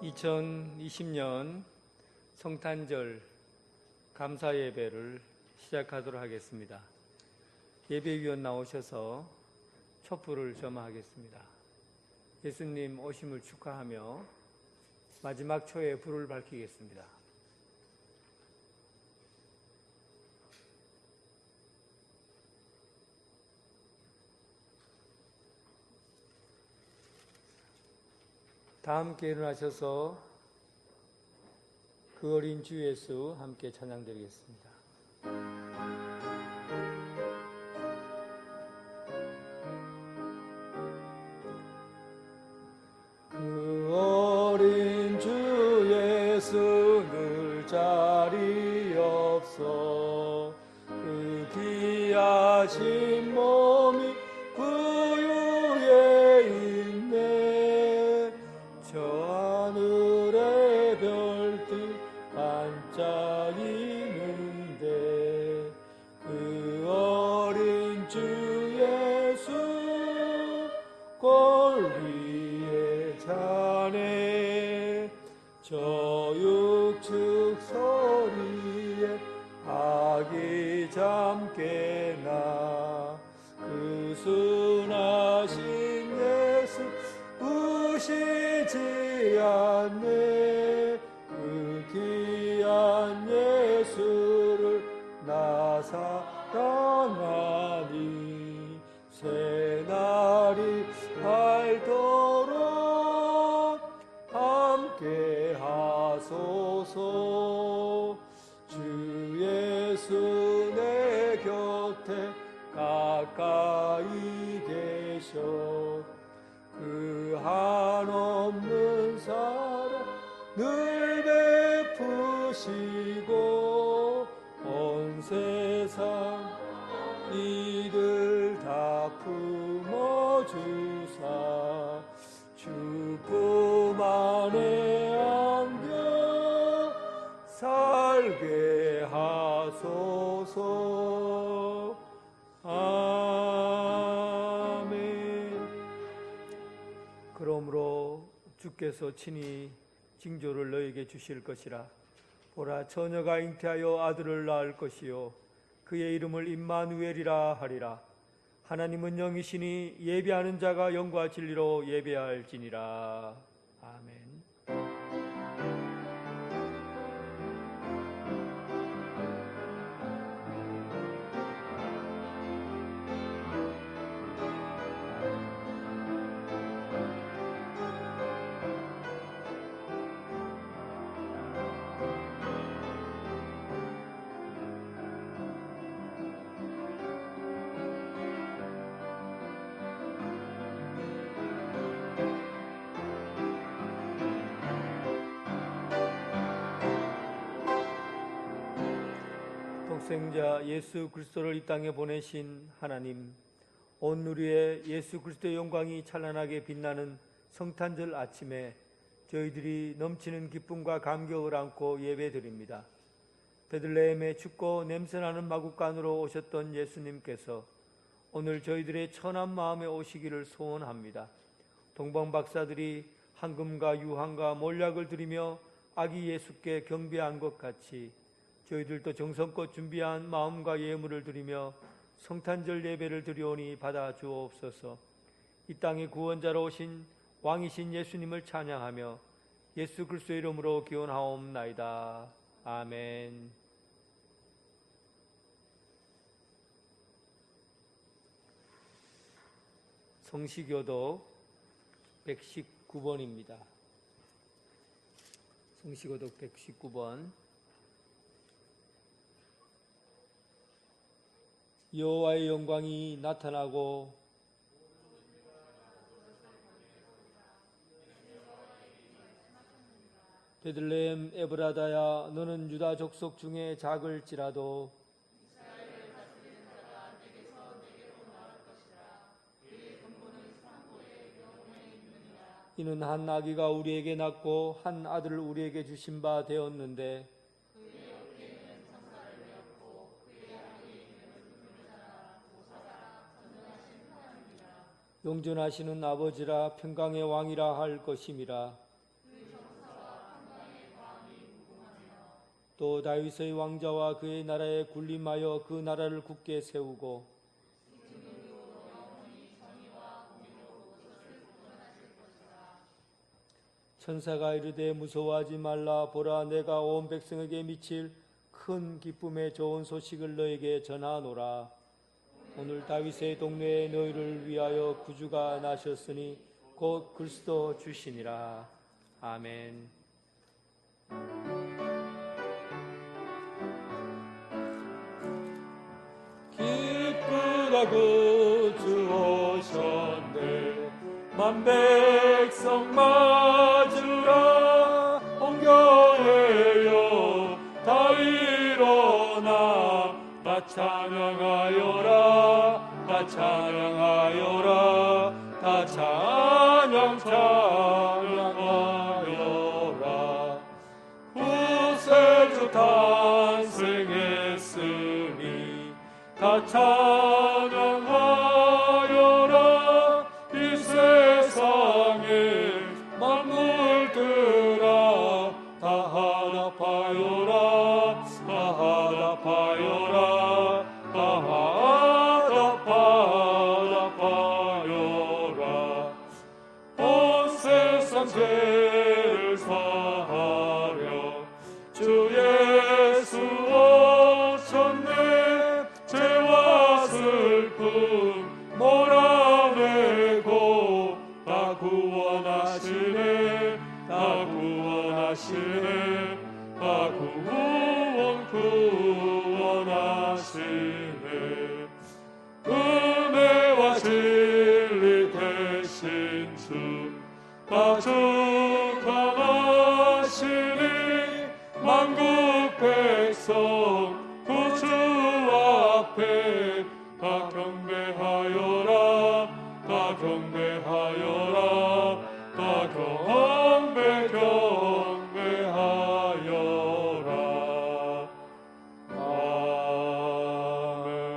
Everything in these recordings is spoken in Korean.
2020년 성탄절 감사 예배를 시작하도록 하겠습니다. 예배위원 나오셔서 촛불을 점화하겠습니다. 예수님 오심을 축하하며 마지막 초에 불을 밝히겠습니다. 다 함께 일어나셔서 그 어린 주 예수 함께 찬양드리겠습니다. 그 어린 주 예수 늘 자리 없어 그 귀하신 몸이 구유에 있네. 저 하늘의 별빛 반짝이는데 그 어린 주 예수 골리에 자네. 저 육축 소리에 아기 잠 깨나 그 순하신 예수 우시지 않네. 그 귀한 예수를 나 사랑하니 새날이 밝도록 함께 하소서. 주 예수 내 곁에 가까이 계셔 그 한없는 사랑 늘 베푸시고 온 세상 이들 다 품어주사 주 품 안에 안겨 살게 하소서. 아멘. 그러므로 주께서 친히 징조를 너에게 주실 것이라. 보라, 처녀가 잉태하여 아들을 낳을 것이요 그의 이름을 임마누엘이라 하리라. 하나님은 영이시니 예배하는 자가 영과 진리로 예배할지니라. 아멘. 독생자 예수 그리스도를 이 땅에 보내신 하나님, 온 누리에 예수 그리스도의 영광이 찬란하게 빛나는 성탄절 아침에 저희들이 넘치는 기쁨과 감격을 안고 예배드립니다. 베들레헴에 춥고 냄새나는 마국간으로 오셨던 예수님께서 오늘 저희들의 천한 마음에 오시기를 소원합니다. 동방박사들이 황금과 유황과 몰약을 드리며 아기 예수께 경배한 것 같이 저희들도 정성껏 준비한 마음과 예물을 드리며 성탄절 예배를 드리오니 받아 주옵소서. 이 땅의 구원자로 오신 왕이신 예수님을 찬양하며 예수 그리스도의 이름으로 기원하옵나이다. 아멘. 성시교독 119번입니다. 성시교독 119번. 여호와의 영광이 나타나고 베들레헴 에브라다야, 너는 유다 족속 중에 작을지라도 이는 한 아기가 우리에게 낳고 한 아들을 우리에게 주신 바 되었는데 용전하시는 아버지라 평강의 왕이라 할 것임이라. 또 다윗의 왕자와 그의 나라에 군림하여 그 나라를 굳게 세우고 천사가 이르되 무서워하지 말라. 보라, 내가 온 백성에게 미칠 큰 기쁨의 좋은 소식을 너에게 전하노라. 오늘 다윗의 동네에 너희를 위하여 구주가 나셨으니 곧 그리스도 주시니라. 아멘. 기쁘다 구주 오셨네. 만백성 맞으라. 홍교회여 다 일어나. 다 찬양하여라. 다 찬양하여라. 다 찬양하여라. 구세주 탄생했으니 다 찬양하여라. 이 세상에 만물들아 다 화답하여라. 다 화답하여라. 다 화답하여라. 온 세상 죄를 사하려 주 예수 오셨네. 죄와 슬픔 몰아내고 다 구원하시네. 다 구원하시네. 다 구원하시네. 은혜와 진리 되신 주 가축하시니 만국 백성 구주 앞에 다 경배하여라. 다 경배하여라. 다 경배하여라.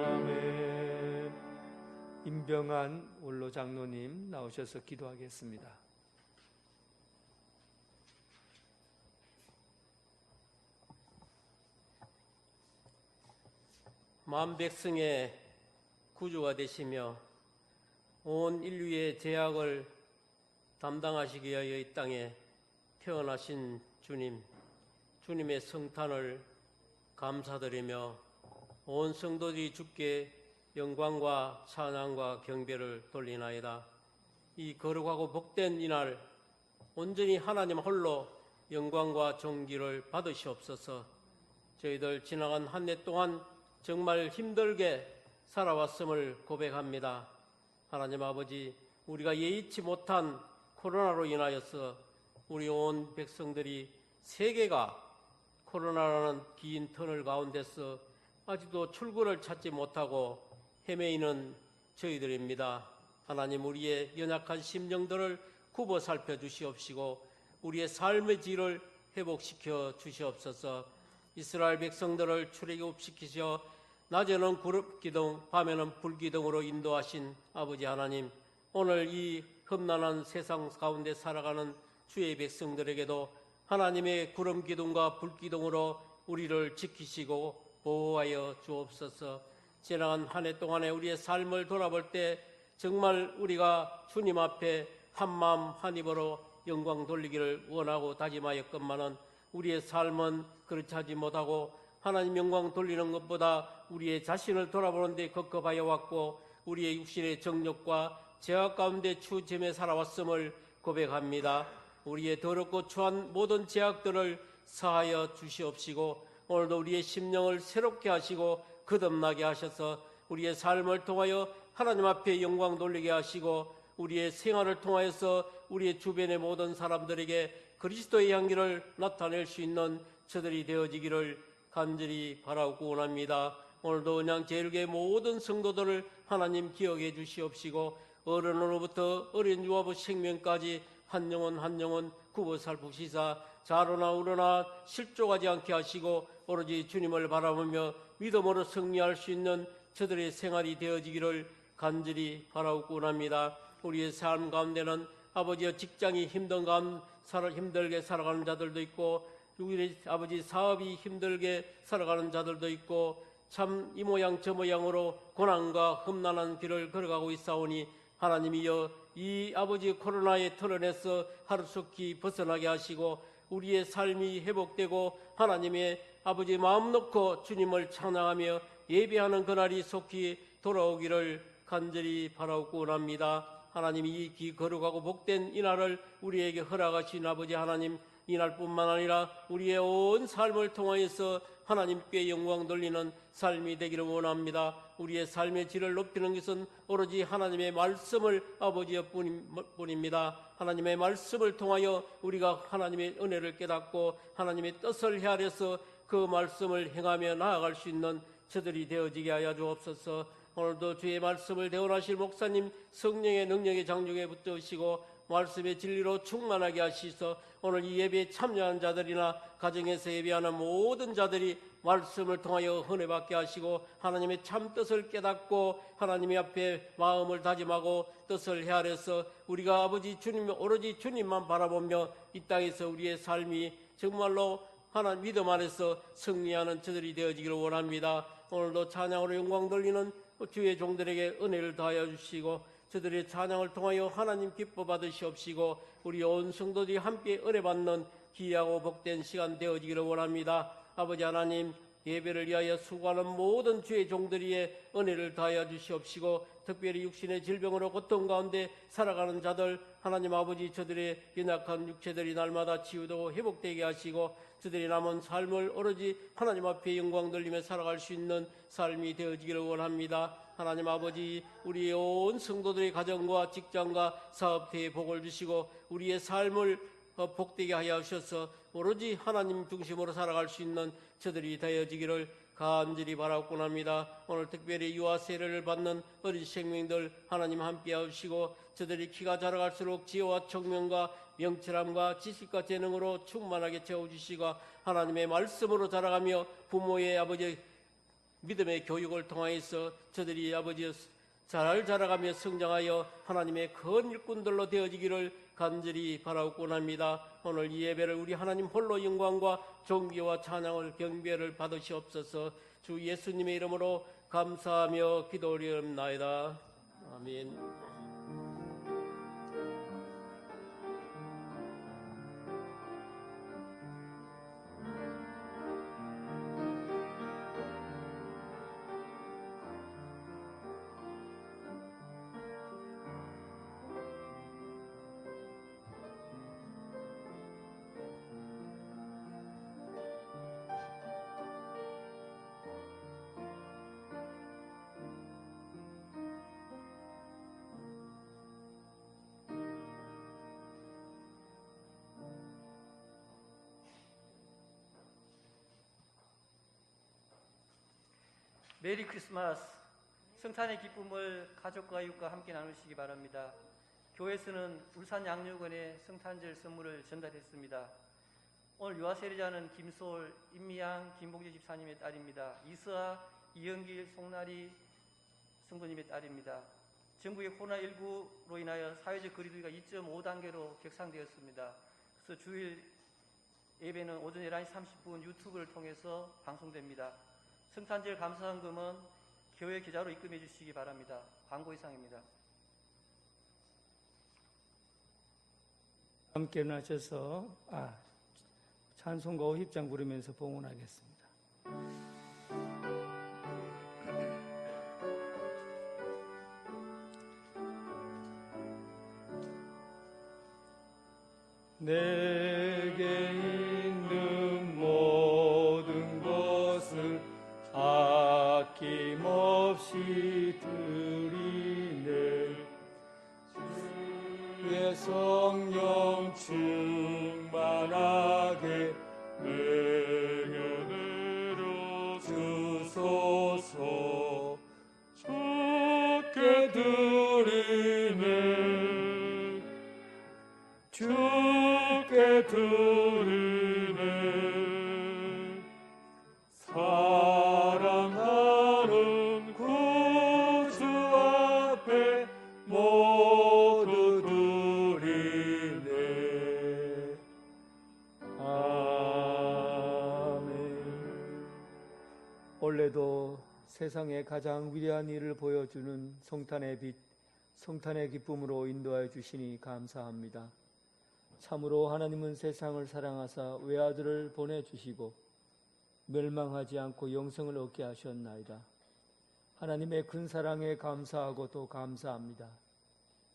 아멘. 임병환 원로 장로님 나오셔서 기도하겠습니다. 만백성의 구주가 되시며 온 인류의 죄악을 담당하시기 위하여 이 땅에 태어나신 주님, 주님의 성탄을 감사드리며 온 성도들이 주께 영광과 찬양과 경배를 돌리나이다. 이 거룩하고 복된 이날 온전히 하나님 홀로 영광과 존귀를 받으시옵소서. 저희들 지나간 한 해 동안 정말 힘들게 살아왔음을 고백합니다. 하나님 아버지, 우리가 예의치 못한 코로나로 인하여서 우리 온 백성들이 세계가 코로나라는 긴 터널 가운데서 아직도 출구를 찾지 못하고 헤매이는 저희들입니다. 하나님, 우리의 연약한 심령들을 굽어 살펴 주시옵시고 우리의 삶의 질을 회복시켜 주시옵소서. 이스라엘 백성들을 출애굽시키셔 낮에는 구름기둥, 밤에는 불기둥으로 인도하신 아버지 하나님, 오늘 이 험난한 세상 가운데 살아가는 주의 백성들에게도 하나님의 구름기둥과 불기둥으로 우리를 지키시고 보호하여 주옵소서. 지나간 한 해 동안에 우리의 삶을 돌아볼 때 정말 우리가 주님 앞에 한마음 한입으로 영광 돌리기를 원하고 다짐하였건만은 우리의 삶은 그렇지 하지 못하고 하나님 영광 돌리는 것보다 우리의 자신을 돌아보는 데 급급하여 왔고 우리의 육신의 정욕과 죄악 가운데 추점에 살아왔음을 고백합니다. 우리의 더럽고 추한 모든 죄악들을 사하여 주시옵시고 오늘도 우리의 심령을 새롭게 하시고 거듭나게 하셔서 우리의 삶을 통하여 하나님 앞에 영광 돌리게 하시고 우리의 생활을 통하여서 우리의 주변의 모든 사람들에게 그리스도의 향기를 나타낼 수 있는 저들이 되어지기를 간절히 바라고 원합니다. 오늘도 은양제일교회 모든 성도들을 하나님 기억해 주시옵시고 어른으로부터 어린 유아부 생명까지 한 영혼 한 영혼 굽어 살피시사 자로나 우러나 실족하지 않게 하시고 오로지 주님을 바라보며 믿음으로 승리할 수 있는 저들의 생활이 되어지기를 간절히 바라고 원합니다. 우리의 삶 가운데는 아버지의 직장이 힘들게 살아가는 자들도 있고 우리 아버지 사업이 힘들게 살아가는 자들도 있고 참 이 모양 저 모양으로 고난과 험난한 길을 걸어가고 있사오니 하나님이여 이 아버지 코로나의 틀어내서 하루속히 벗어나게 하시고 우리의 삶이 회복되고 하나님의 아버지 마음 놓고 주님을 찬양하며 예배하는 그날이 속히 돌아오기를 간절히 바라고 원합니다. 하나님이 이 기 거룩하고 복된 이날을 우리에게 허락하신 아버지 하나님, 이날뿐만 아니라 우리의 온 삶을 통하여서 하나님께 영광 돌리는 삶이 되기를 원합니다. 우리의 삶의 질을 높이는 것은 오로지 하나님의 말씀을 아버지의 뿐입니다. 하나님의 말씀을 통하여 우리가 하나님의 은혜를 깨닫고 하나님의 뜻을 헤아려서 그 말씀을 행하며 나아갈 수 있는 저들이 되어지게 하여 주옵소서. 오늘도 주의 말씀을 대언하실 목사님 성령의 능력의 장중에 붙드시고 말씀의 진리로 충만하게 하시서 오늘 이 예배에 참여한 자들이나 가정에서 예배하는 모든 자들이 말씀을 통하여 은혜 받게 하시고 하나님의 참 뜻을 깨닫고 하나님의 앞에 마음을 다짐하고 뜻을 헤아려서 우리가 아버지 주님 오로지 주님만 바라보며 이 땅에서 우리의 삶이 정말로 하나님 믿음 안에서 승리하는 저들이 되어지기를 원합니다. 오늘도 찬양으로 영광 돌리는 주의 종들에게 은혜를 다하여 주시고 저들의 찬양을 통하여 하나님 기뻐 받으시옵시고 우리 온 성도들이 함께 은혜 받는 귀하고 복된 시간 되어지기를 원합니다. 아버지 하나님, 예배를 위하여 수고하는 모든 주의 종들이의 은혜를 다하여 주시옵시고 특별히 육신의 질병으로 고통 가운데 살아가는 자들 하나님 아버지 저들의 연약한 육체들이 날마다 치유되고 회복되게 하시고 저들이 남은 삶을 오로지 하나님 앞에 영광 돌리며 살아갈 수 있는 삶이 되어지기를 원합니다. 하나님 아버지, 우리의 온 성도들의 가정과 직장과 사업대에 복을 주시고 우리의 삶을 복되게 하여 주셔서 오로지 하나님 중심으로 살아갈 수 있는 저들이 되어지기를 간절히 바라고 합니다. 오늘 특별히 유아 세례를 받는 어린 생명들 하나님 함께 하시고 저들이 키가 자라갈수록 지혜와 청명과 명철함과 지식과 재능으로 충만하게 채워주시고 하나님의 말씀으로 자라가며 부모의 아버지 믿음의 교육을 통하여서 저들이 아버지 잘 자라가며 성장하여 하나님의 큰 일꾼들로 되어지기를 간절히 바라고 합니다. 오늘 이 예배를 우리 하나님 홀로 영광과 존귀와 찬양을 경배를 받으시옵소서. 주 예수님의 이름으로 감사하며 기도드리옵나이다. 아멘. 메리 크리스마스. 성탄의 기쁨을 가족과 이웃과 함께 나누시기 바랍니다. 교회에서는 울산 양육원에 성탄절 선물을 전달했습니다. 오늘 유아 세례자는 김소월, 임미양, 김봉재 집사님의 딸입니다. 이서아, 이영길, 송나리 성도님의 딸입니다. 전국의 코로나19로 인하여 사회적 거리두기가 2.5단계로 격상되었습니다. 그래서 주일 예배는 오전 11시 30분 유튜브를 통해서 방송됩니다. 성탄절 감사헌금은 교회 계좌로 입금해 주시기 바랍니다. 광고 이상입니다. 함께 일어나셔서 찬송가 50장 부르면서 봉헌하겠습니다. 내게 있는 모든 것을 아낌없이 드리네. 주의 성령 충만하게 내게 내려주소서. 주께 드리네, 주께 드리네. 사랑하는 구주 앞에 모두 드리네. 아멘. 세상에 가장 위대한 일을 보여주는 성탄의 빛, 성탄의 기쁨으로 인도하여 주시니 감사합니다. 참으로 하나님은 세상을 사랑하사 외아들을 보내주시고 멸망하지 않고 영생을 얻게 하셨나이다. 하나님의 큰 사랑에 감사하고 또 감사합니다.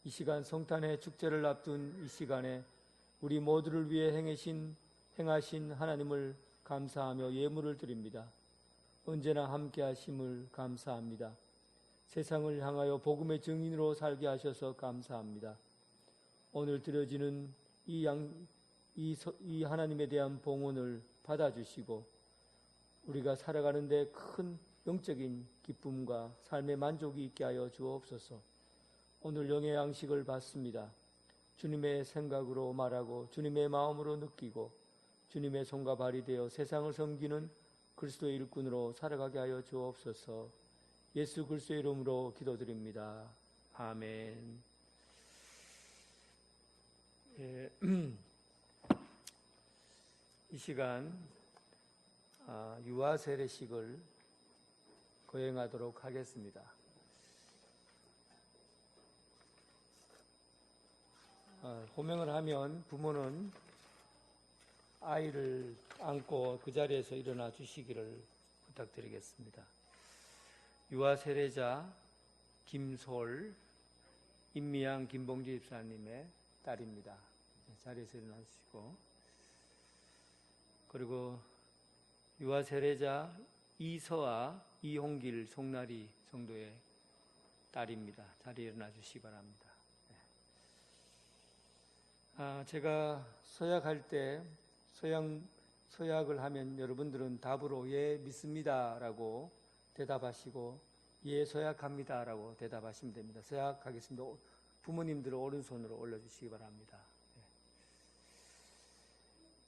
이 시간 성탄의 축제를 앞둔 이 시간에 우리 모두를 위해 행하신 하나님을 감사하며 예물을 드립니다. 언제나 함께 하심을 감사합니다. 세상을 향하여 복음의 증인으로 살게 하셔서 감사합니다. 오늘 드려지는 이 하나님에 대한 봉헌을 받아주시고 우리가 살아가는데 큰 영적인 기쁨과 삶의 만족이 있게 하여 주옵소서. 오늘 영의 양식을 받습니다. 주님의 생각으로 말하고 주님의 마음으로 느끼고 주님의 손과 발이 되어 세상을 섬기는 그리스도의 일꾼으로 살아가게 하여 주옵소서. 예수 그리스도의 이름으로 기도드립니다. 아멘. 예, 이 시간 유아 세례식을 거행하도록 하겠습니다. 호명을 하면 부모는 아이를 안고 그 자리에서 일어나 주시기를 부탁드리겠습니다. 유아 세례자 김솔, 임미양, 김봉주 집사님의 딸입니다. 자리에서 일어나시고, 그리고 유아 세례자 이서아, 이홍길, 송나리 성도의 딸입니다. 자리에 일어나 주시기 바랍니다. 제가 서약할 때 서약을 하면 여러분들은 답으로 예 믿습니다 라고 대답하시고 예 서약합니다 라고 대답하시면 됩니다. 서약하겠습니다. 부모님들은 오른손으로 올려주시기 바랍니다.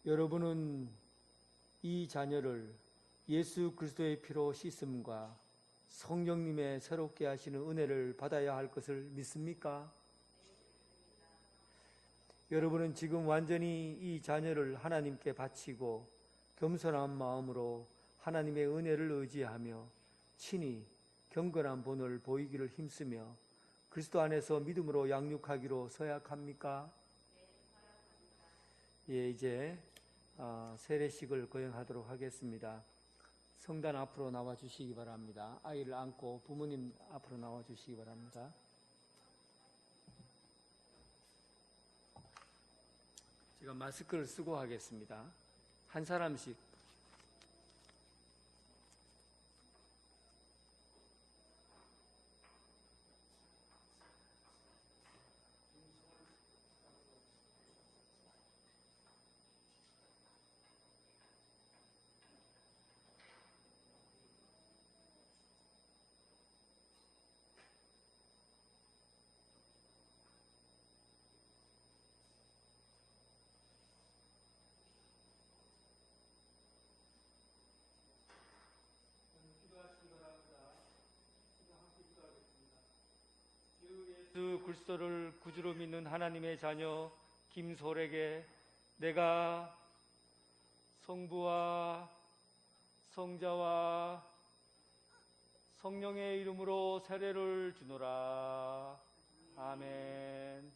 여러분은 이 자녀를 예수 그리스도의 피로 씻음과 성령님의 새롭게 하시는 은혜를 받아야 할 것을 믿습니까? 여러분은 지금 완전히 이 자녀를 하나님께 바치고 겸손한 마음으로 하나님의 은혜를 의지하며 친히 경건한 본을 보이기를 힘쓰며 그리스도 안에서 믿음으로 양육하기로 서약합니까? 예, 이제 세례식을 거행하도록 하겠습니다. 성단 앞으로 나와 주시기 바랍니다. 아이를 안고 부모님 앞으로 나와 주시기 바랍니다. 제가 마스크를 쓰고 하겠습니다. 한 사람씩. 예수 그리스도를 구주로 믿는 하나님의 자녀 김솔에게 내가 성부와 성자와 성령의 이름으로 세례를 주노라. 아멘.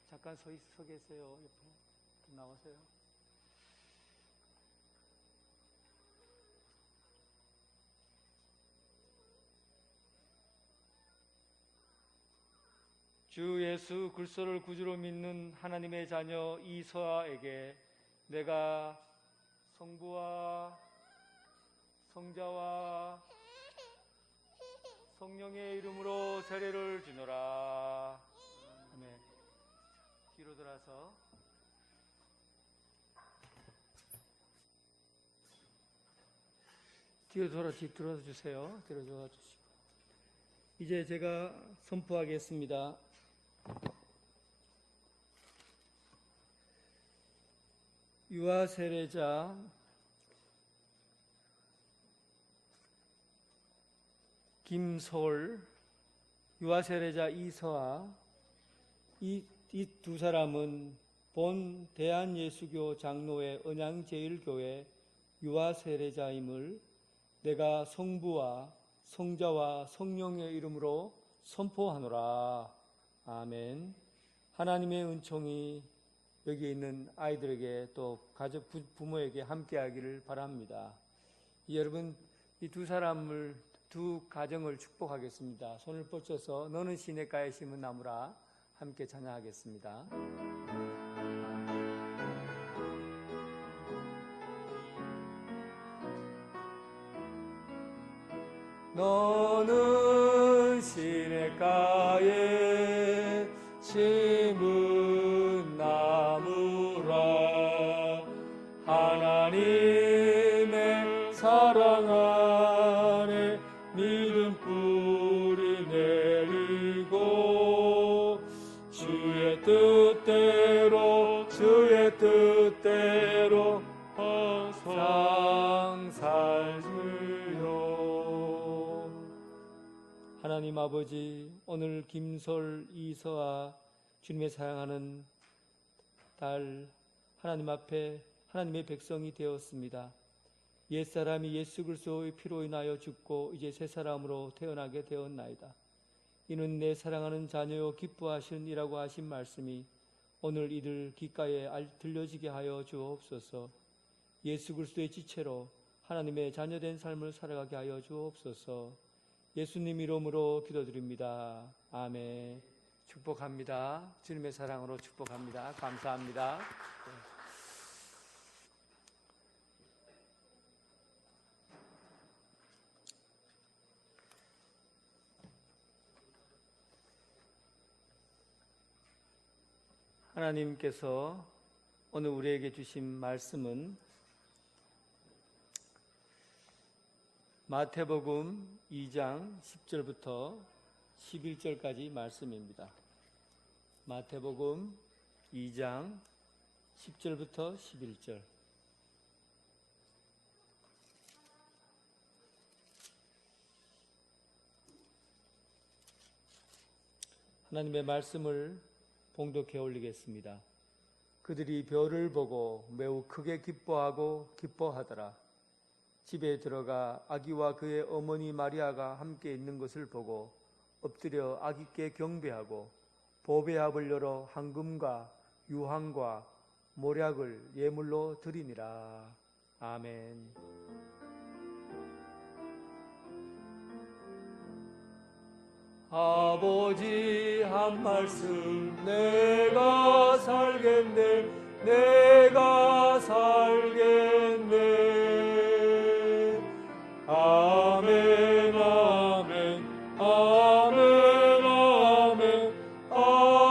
잠깐 서 계세요. 옆에 나와서요. 주 예수 그리스도를 구주로 믿는 하나님의 자녀 이서아에게 내가 성부와 성자와 성령의 이름으로 세례를 주노라. 아멘. 뒤로 돌아서 뒤로 돌아 주세요. 뒤로 돌아 주시고 이제 제가 선포하겠습니다. 유아 세례자 김솔, 유아 세례자 이서아, 이 두 사람은 본 대한예수교 장로회 언양제일교회 유아 세례자임을 내가 성부와 성자와 성령의 이름으로 선포하노라. 아멘. 하나님의 은총이 여기 있는 아이들에게 또 가족 부모에게 함께하기를 바랍니다. 여러분, 이 두 가정을 축복하겠습니다. 손을 뻗쳐서 너는 시냇가에 심은 나무라 함께 찬양하겠습니다. 너는 시냇가에 심은 나무라. 하나님의 사랑 안에 믿음 뿌리 내리고 주의 뜻대로 항상 살으려. 하나님 아버지, 오늘 김솔 이서아 주님의 사랑하는 딸 하나님 앞에 하나님의 백성이 되었습니다. 옛사람이 예수 그리스도의 피로 인하여 죽고 이제 새 사람으로 태어나게 되었나이다. 이는 내 사랑하는 자녀요 기뻐하시니라고 하신 말씀이 오늘 이들 귓가에 들려지게 하여 주옵소서. 예수 그리스도의 지체로 하나님의 자녀된 삶을 살아가게 하여 주옵소서. 예수님 이름으로 기도드립니다. 아멘. 축복합니다. 주님의 사랑으로 축복합니다. 감사합니다. 하나님께서 오늘 우리에게 주신 말씀은 마태복음 2장 10절부터 11절까지 말씀입니다. 마태복음 2장 10절부터 11절. 하나님의 말씀을 봉독해 올리겠습니다. 그들이 별을 보고 매우 크게 기뻐하더라. 집에 들어가 아기와 그의 어머니 마리아가 함께 있는 것을 보고 엎드려 아기께 경배하고 보배합을 열어 황금과 유황과 모략을 예물로 드리니라. 아멘. 아버지 한 말씀 내가 살겠네, 내가 살겠네. 아멘 아멘 아멘 아멘 아멘.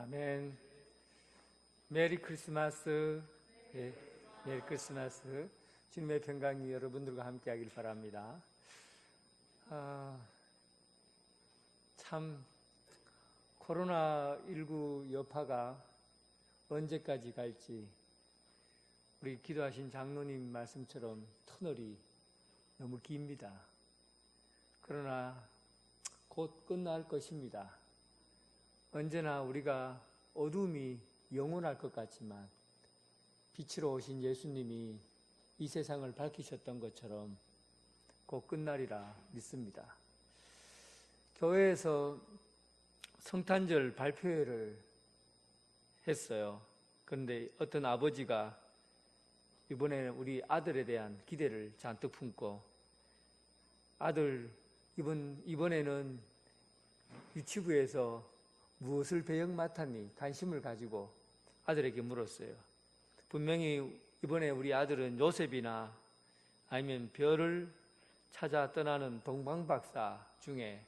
아멘. 메리 크리스마스. 예, 메리 크리스마스. 주님의 평강이 여러분들과 함께 하길 바랍니다. 참 코로나19 여파가 언제까지 갈지, 우리 기도하신 장로님 말씀처럼 터널이 너무 깁니다. 그러나 곧 끝날 것입니다. 언제나 우리가 어둠이 영원할 것 같지만 빛으로 오신 예수님이 이 세상을 밝히셨던 것처럼 곧 끝날이라 믿습니다. 교회에서 성탄절 발표회를 했어요. 그런데 어떤 아버지가 이번에 우리 아들에 대한 기대를 잔뜩 품고, 아들 이번에는 유치부에서 무엇을 배역 맡았니? 관심을 가지고 아들에게 물었어요. 분명히 이번에 우리 아들은 요셉이나 아니면 별을 찾아 떠나는 동방박사 중에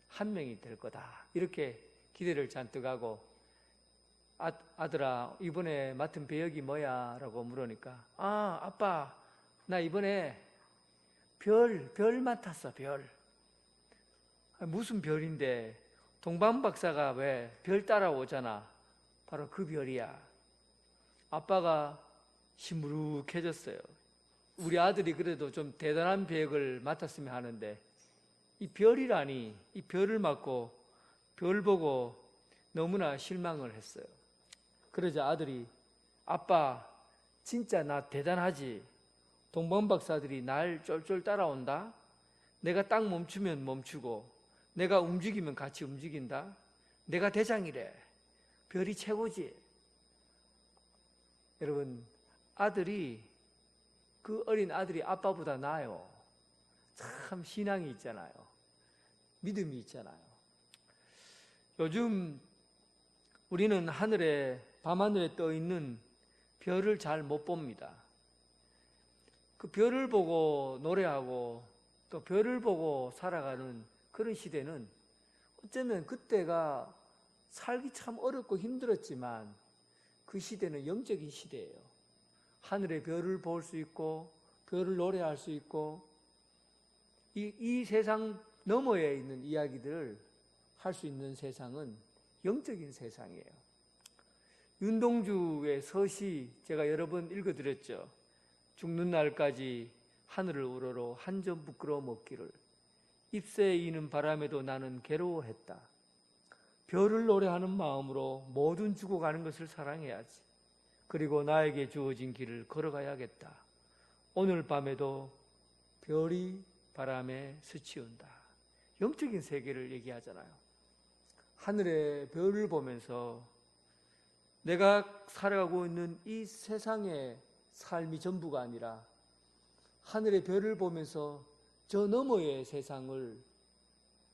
한 명이 될 거다, 이렇게 기대를 잔뜩 하고, 아들아 이번에 맡은 배역이 뭐야? 라고 물으니까, 아빠 나 이번에 별 맡았어. 별. 무슨 별인데? 동방박사가 왜 별 따라오잖아. 바로 그 별이야. 아빠가 시무룩해졌어요. 우리 아들이 그래도 좀 대단한 배역을 맡았으면 하는데, 이 별이라니, 이 별을 맡고 별 보고 너무나 실망을 했어요. 그러자 아들이, 아빠 진짜 나 대단하지? 동방박사들이 날 쫄쫄 따라온다? 내가 딱 멈추면 멈추고 내가 움직이면 같이 움직인다? 내가 대장이래. 별이 최고지? 여러분, 그 어린 아들이 아빠보다 나아요. 참 신앙이 있잖아요. 믿음이 있잖아요. 요즘 우리는 밤하늘에 떠 있는 별을 잘 못 봅니다. 그 별을 보고 노래하고 또 별을 보고 살아가는 그런 시대는, 어쩌면 그때가 살기 참 어렵고 힘들었지만 그 시대는 영적인 시대예요. 하늘의 별을 볼 수 있고 별을 노래할 수 있고, 이 세상 너머에 있는 이야기들을 할 수 있는 세상은 영적인 세상이에요. 윤동주의 서시 제가 여러 번 읽어드렸죠. 죽는 날까지 하늘을 우러러 한 점 부끄러워 먹기를, 잎새에 이는 바람에도 나는 괴로워했다. 별을 노래하는 마음으로 모든 죽어가는 것을 사랑해야지. 그리고 나에게 주어진 길을 걸어가야겠다. 오늘 밤에도 별이 바람에 스치운다. 영적인 세계를 얘기하잖아요. 하늘의 별을 보면서 내가 살아가고 있는 이 세상의 삶이 전부가 아니라 하늘의 별을 보면서 저 너머의 세상을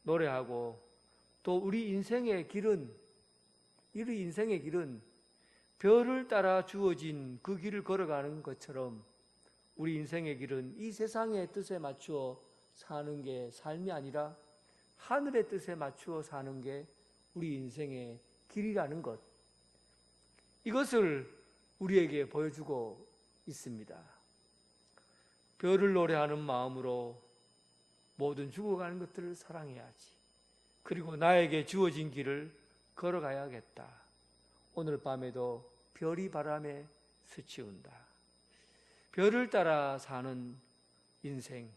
노래하고, 또 우리 인생의 길은 별을 따라 주어진 그 길을 걸어가는 것처럼, 우리 인생의 길은 이 세상의 뜻에 맞추어 사는 게 삶이 아니라 하늘의 뜻에 맞추어 사는 게 우리 인생의 길이라는 것, 이것을 우리에게 보여주고 있습니다. 별을 노래하는 마음으로 모든 죽어가는 것들을 사랑해야지. 그리고 나에게 주어진 길을 걸어가야겠다. 오늘 밤에도 별이 바람에 스치운다. 별을 따라 사는 인생,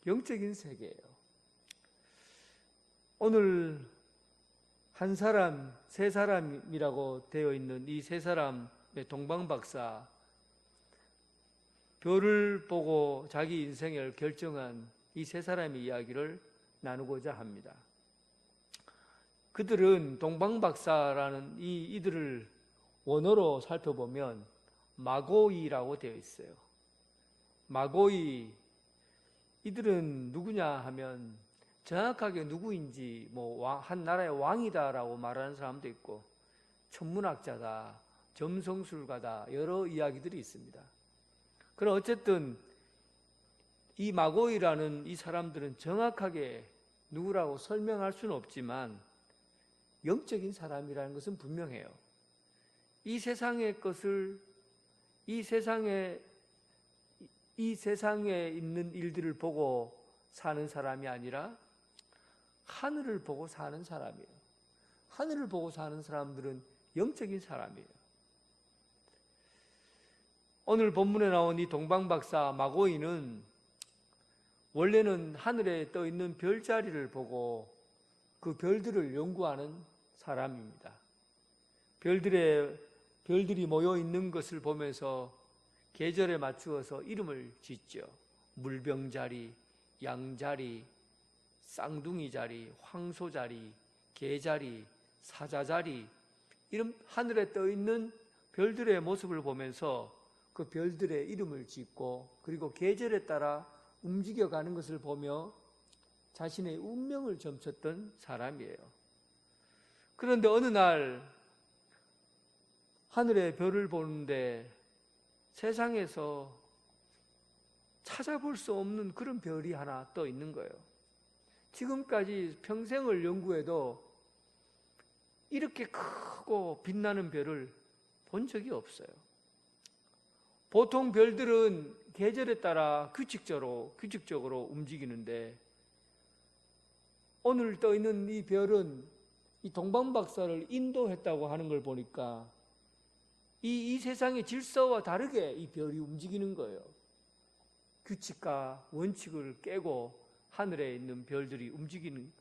영적인 세계예요. 오늘 한 사람, 세 사람이라고 되어 있는 이 세 사람의 동방박사, 별을 보고 자기 인생을 결정한 이 세 사람의 이야기를 나누고자 합니다. 그들은 동방박사라는 이들을 원어로 살펴보면 마고이라고 되어 있어요. 마고이, 이들은 누구냐 하면 정확하게 누구인지 한 나라의 왕이다라고 말하는 사람도 있고, 천문학자다, 점성술가다, 여러 이야기들이 있습니다. 그럼 어쨌든 이 마고이라는 이 사람들은 정확하게 누구라고 설명할 수는 없지만, 영적인 사람이라는 것은 분명해요. 이 세상의 것을, 이 세상에 있는 일들을 보고 사는 사람이 아니라 하늘을 보고 사는 사람이에요. 하늘을 보고 사는 사람들은 영적인 사람이에요. 오늘 본문에 나온 이 동방박사 마고이는 원래는 하늘에 떠 있는 별자리를 보고 그 별들을 연구하는 사람입니다. 별들이 모여 있는 것을 보면서 계절에 맞추어서 이름을 짓죠. 물병자리, 양자리, 쌍둥이자리, 황소자리, 개자리, 사자자리, 이런 하늘에 떠 있는 별들의 모습을 보면서 그 별들의 이름을 짓고 그리고 계절에 따라 움직여가는 것을 보며 자신의 운명을 점쳤던 사람이에요. 그런데 어느 날 하늘의 별을 보는데 세상에서 찾아볼 수 없는 그런 별이 하나 떠 있는 거예요. 지금까지 평생을 연구해도 이렇게 크고 빛나는 별을 본 적이 없어요. 보통 별들은 계절에 따라 규칙적으로 움직이는데 오늘 떠 있는 이 별은 이 동방박사를 인도했다고 하는 걸 보니까 이 세상의 질서와 다르게 이 별이 움직이는 거예요. 규칙과 원칙을 깨고 하늘에 있는 별들이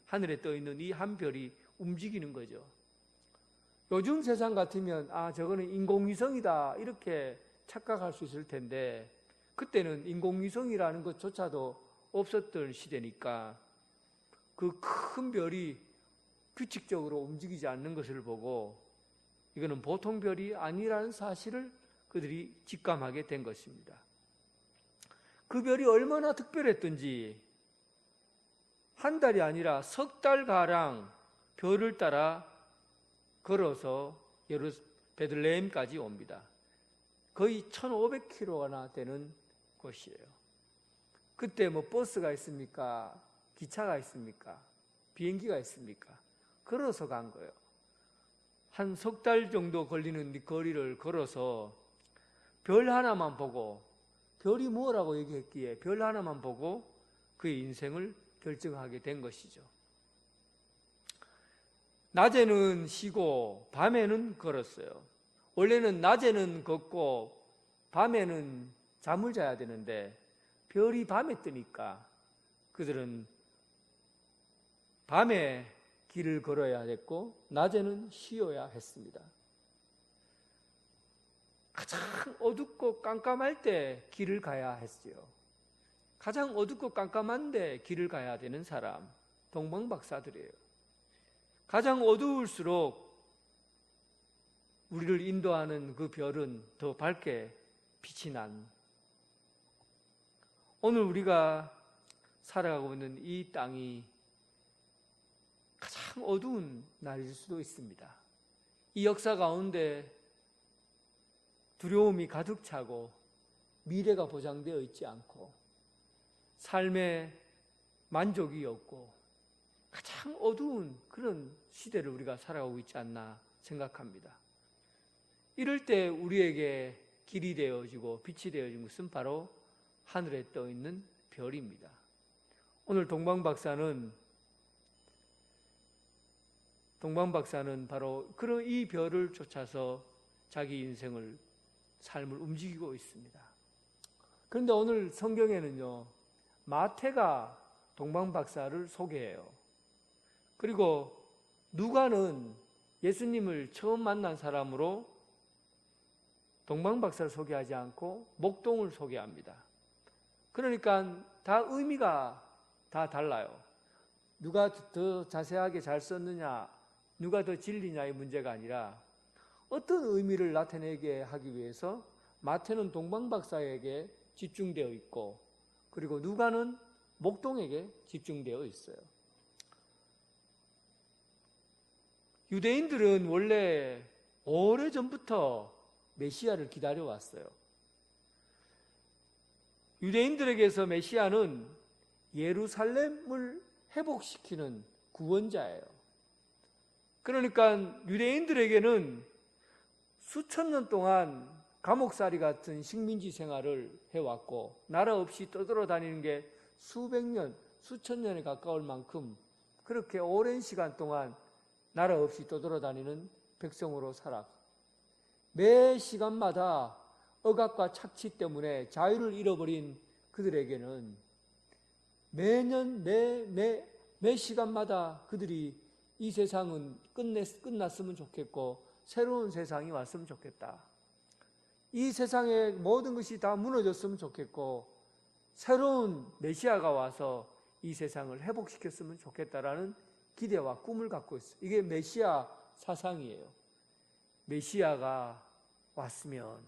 하늘에 떠 있는 이 한 별이 움직이는 거죠. 요즘 세상 같으면 저거는 인공위성이다 이렇게 착각할 수 있을 텐데 그때는 인공위성이라는 것조차도 없었던 시대니까 그 큰 별이 규칙적으로 움직이지 않는 것을 보고 이거는 보통 별이 아니라는 사실을 그들이 직감하게 된 것입니다. 그 별이 얼마나 특별했던지 한 달이 아니라 석 달가량 별을 따라 걸어서 베들레헴까지 옵니다. 거의 1500km나 되는 곳이에요. 그때 버스가 있습니까? 기차가 있습니까? 비행기가 있습니까? 걸어서 간 거예요. 한 석 달 정도 걸리는 이 거리를 걸어서 별 하나만 보고 별이 뭐라고 얘기했기에 별 하나만 보고 그의 인생을 결정하게 된 것이죠. 낮에는 쉬고 밤에는 걸었어요. 원래는 낮에는 걷고 밤에는 잠을 자야 되는데 별이 밤에 뜨니까 그들은 밤에 길을 걸어야 했고 낮에는 쉬어야 했습니다. 가장 어둡고 깜깜할 때 길을 가야 했어요. 가장 어둡고 깜깜한데 길을 가야 되는 사람, 동방박사들이에요. 가장 어두울수록 우리를 인도하는 그 별은 더 밝게 빛이 난, 오늘 우리가 살아가고 있는 이 땅이 가장 어두운 날일 수도 있습니다. 이 역사 가운데 두려움이 가득 차고 미래가 보장되어 있지 않고 삶에 만족이 없고 가장 어두운 그런 시대를 우리가 살아가고 있지 않나 생각합니다. 이럴 때 우리에게 길이 되어지고 빛이 되어진 것은 바로 하늘에 떠 있는 별입니다. 오늘 동방박사는 바로 그런 이 별을 쫓아서 자기 인생을, 삶을 움직이고 있습니다. 그런데 오늘 성경에는요, 마태가 동방박사를 소개해요. 그리고 누가는 예수님을 처음 만난 사람으로 동방박사를 소개하지 않고 목동을 소개합니다. 그러니까 다 의미가 다 달라요. 누가 더 자세하게 잘 썼느냐, 누가 더 진리냐의 문제가 아니라 어떤 의미를 나타내게 하기 위해서 마태는 동방박사에게 집중되어 있고 그리고 누가는 목동에게 집중되어 있어요. 유대인들은 원래 오래전부터 메시아를 기다려왔어요. 유대인들에게서 메시아는 예루살렘을 회복시키는 구원자예요. 그러니까 유대인들에게는 수천 년 동안 감옥살이 같은 식민지 생활을 해왔고 나라 없이 떠돌아다니는 게 수백 년, 수천 년에 가까울 만큼 그렇게 오랜 시간 동안 나라 없이 떠돌아다니는 백성으로 살아 매 시간마다 억압과 착취 때문에 자유를 잃어버린 그들에게는 매년 매 시간마다 그들이 이 세상은 끝났으면 좋겠고 새로운 세상이 왔으면 좋겠다. 이 세상의 모든 것이 다 무너졌으면 좋겠고 새로운 메시아가 와서 이 세상을 회복시켰으면 좋겠다라는 기대와 꿈을 갖고 있어요. 이게 메시아 사상이에요. 메시아가 왔으면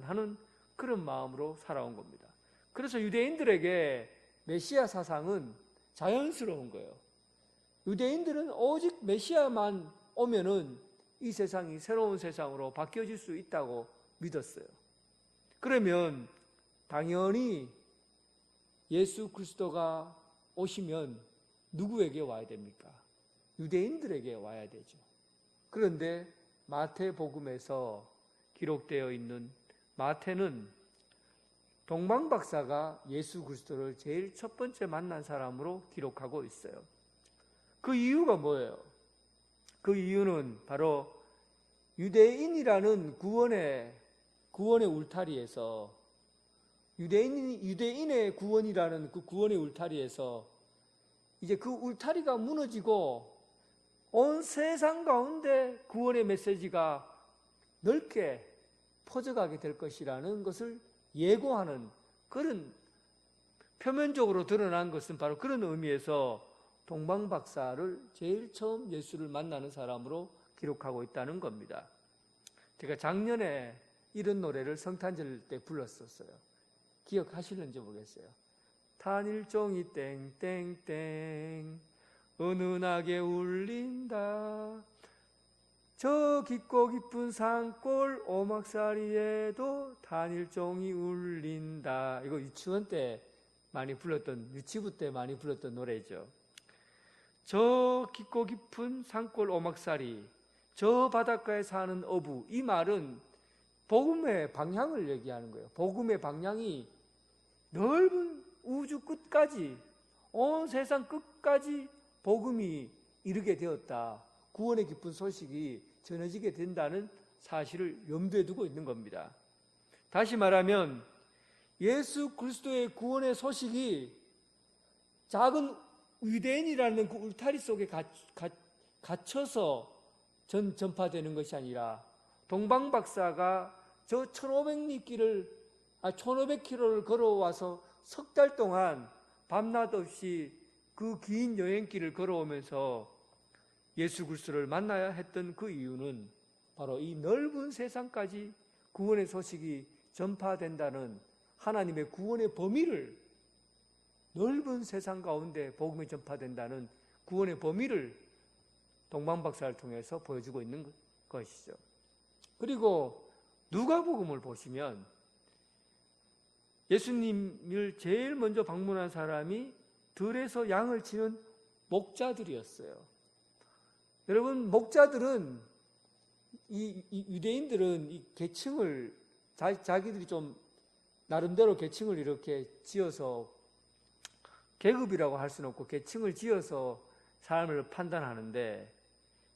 하는 그런 마음으로 살아온 겁니다. 그래서 유대인들에게 메시아 사상은 자연스러운 거예요. 유대인들은 오직 메시아만 오면은 이 세상이 새로운 세상으로 바뀌어질 수 있다고 믿었어요. 그러면 당연히 예수 그리스도가 오시면 누구에게 와야 됩니까? 유대인들에게 와야 되죠. 그런데 마태복음에서 기록되어 있는 마태는 동방박사가 예수 그리스도를 제일 첫 번째 만난 사람으로 기록하고 있어요. 그 이유가 뭐예요? 그 이유는 바로 유대인이라는 구원의 울타리에서 유대인의 구원이라는 그 구원의 울타리에서 이제 그 울타리가 무너지고 온 세상 가운데 구원의 메시지가 넓게 퍼져가게 될 것이라는 것을 예고하는 그런 표면적으로 드러난 것은 바로 그런 의미에서 동방박사를 제일 처음 예수를 만나는 사람으로 기록하고 있다는 겁니다. 제가 작년에 이런 노래를 성탄절 때 불렀었어요. 기억하실는지 모르겠어요. 탄일종이 땡땡땡 은은하게 울린다. 저 깊고 깊은 산골 오막살이에도 단일종이 울린다. 이거 유치원 때 많이 불렀던, 유치부 때 많이 불렀던 노래죠. 저 깊고 깊은 산골 오막살이, 저 바닷가에 사는 어부. 이 말은 복음의 방향을 얘기하는 거예요. 복음의 방향이 넓은 우주 끝까지, 온 세상 끝까지 복음이 이르게 되었다. 구원의 기쁜 소식이 전해지게 된다는 사실을 염두에 두고 있는 겁니다. 다시 말하면 예수 그리스도의 구원의 소식이 작은 유대인이라는 그 울타리 속에 갇혀서 전파되는 것이 아니라 동방박사가 저 1500km를 걸어와서 석 달 동안 밤낮 없이 그 긴 여행길을 걸어오면서 예수 그리스도를 만나야 했던 그 이유는 바로 이 넓은 세상까지 구원의 소식이 전파된다는 하나님의 구원의 범위를, 넓은 세상 가운데 복음이 전파된다는 구원의 범위를 동방박사를 통해서 보여주고 있는 것이죠. 그리고 누가복음을 보시면 예수님을 제일 먼저 방문한 사람이 들에서 양을 치는 목자들이었어요. 여러분, 목자들은 이 유대인들은 이 계층을 자기들이 좀 나름대로 계층을 이렇게 지어서, 계급이라고 할 수는 없고 계층을 지어서 사람을 판단하는데,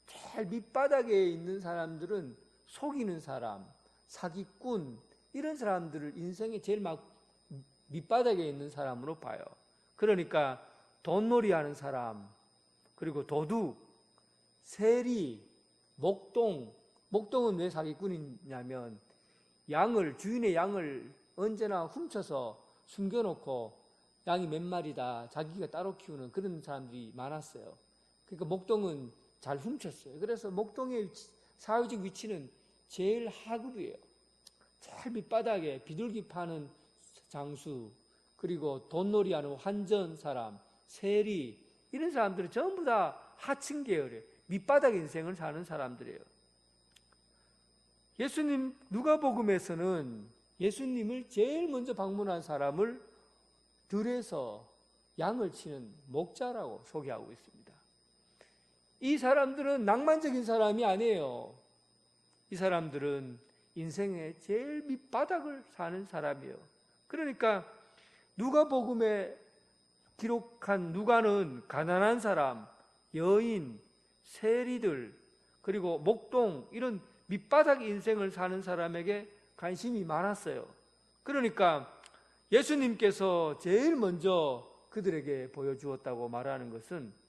제일 밑바닥에 있는 사람들은 속이는 사람, 사기꾼, 이런 사람들을 인생에 제일 밑바닥에 있는 사람으로 봐요. 그러니까 돈놀이하는 사람, 그리고 도둑, 세리, 목동은 왜 사기꾼이냐면 주인의 양을 언제나 훔쳐서 숨겨놓고 양이 몇 마리다 자기가 따로 키우는 그런 사람들이 많았어요. 그러니까 목동은 잘 훔쳤어요. 그래서 목동의 사회적 위치는 제일 하급이에요. 제일 밑바닥에 비둘기 파는 장수, 그리고 돈놀이하는 환전 사람, 세리, 이런 사람들은 전부 다 하층 계열이에요. 밑바닥 인생을 사는 사람들이에요. 누가복음에서는 예수님을 제일 먼저 방문한 사람을 들에서 양을 치는 목자라고 소개하고 있습니다. 이 사람들은 낭만적인 사람이 아니에요. 이 사람들은 인생의 제일 밑바닥을 사는 사람이에요. 그러니까 누가복음에 기록한 누가는 가난한 사람, 여인, 세리들, 그리고 목동 이런 밑바닥 인생을 사는 사람에게 관심이 많았어요. 그러니까 예수님께서 제일 먼저 그들에게 보여주었다고 말하는 것은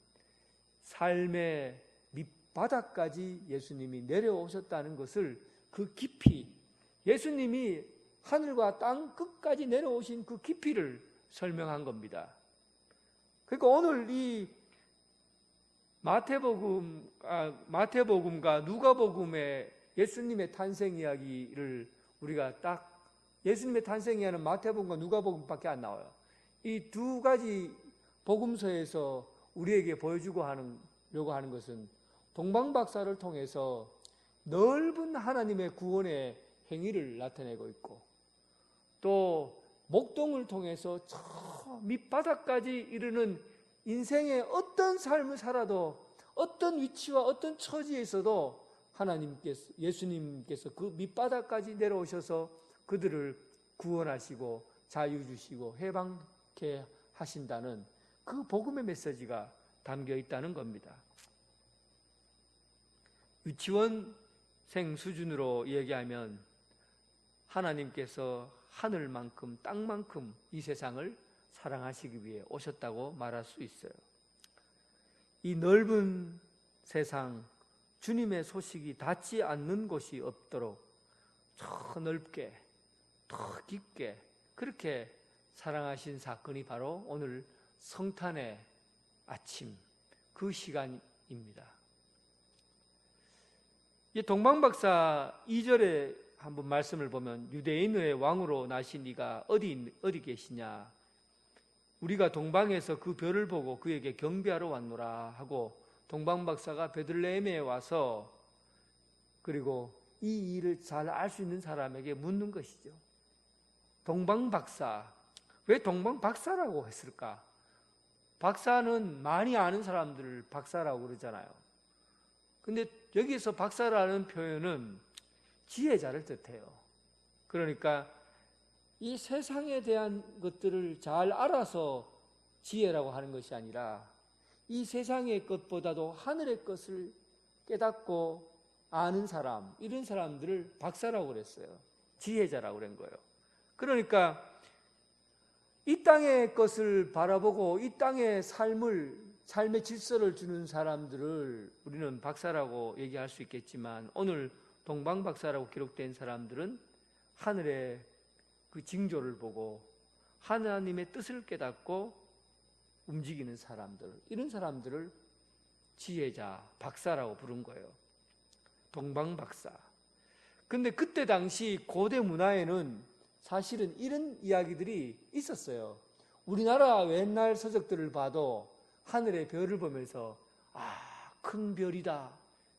삶의 밑바닥까지 예수님이 내려오셨다는 것을 그 깊이, 예수님이 하늘과 땅 끝까지 내려오신 그 깊이를 설명한 겁니다. 그러니까 오늘 이 마태복음과 누가복음의 예수님의 탄생 이야기를 우리가 딱 예수님의 탄생 이야기는 마태복음과 누가복음밖에 안 나와요. 이 두 가지 복음서에서 우리에게 보여주려고 하는 것은 동방박사를 통해서 넓은 하나님의 구원의 행위를 나타내고 있고, 또 목동을 통해서 저 밑바닥까지 이르는 인생의 어떤 삶을 살아도 어떤 위치와 어떤 처지에 있어도 예수님께서 그 밑바닥까지 내려오셔서 그들을 구원하시고 자유 주시고 해방케 하신다는 그 복음의 메시지가 담겨 있다는 겁니다. 유치원생 수준으로 얘기하면 하나님께서 하늘만큼 땅만큼 이 세상을 사랑하시기 위해 오셨다고 말할 수 있어요. 이 넓은 세상, 주님의 소식이 닿지 않는 곳이 없도록 더 넓게, 더 깊게 그렇게 사랑하신 사건이 바로 오늘 성탄의 아침 그 시간입니다. 이 동방박사 2절에 한번 말씀을 보면 유대인의 왕으로 나신 이가 어디 계시냐, 우리가 동방에서 그 별을 보고 그에게 경배하러 왔노라 하고 동방박사가 베들레헴에 와서 그리고 이 일을 잘 알 수 있는 사람에게 묻는 것이죠. 동방박사, 왜 동방박사라고 했을까? 박사는 많이 아는 사람들을 박사라고 그러잖아요. 근데 여기서 박사라는 표현은 지혜자를 뜻해요. 그러니까 이 세상에 대한 것들을 잘 알아서 지혜라고 하는 것이 아니라 이 세상의 것보다도 하늘의 것을 깨닫고 아는 사람, 이런 사람들을 박사라고 그랬어요. 지혜자라고 그런 거예요. 그러니까 이 땅의 것을 바라보고 이 땅의 삶의 질서를 주는 사람들을 우리는 박사라고 얘기할 수 있겠지만, 오늘 동방박사라고 기록된 사람들은 하늘의 그 징조를 보고 하나님의 뜻을 깨닫고 움직이는 사람들, 이런 사람들을 지혜자, 박사라고 부른 거예요. 동방박사. 근데 그때 당시 고대 문화에는 사실은 이런 이야기들이 있었어요. 우리나라 옛날 서적들을 봐도 하늘의 별을 보면서 큰 별이다,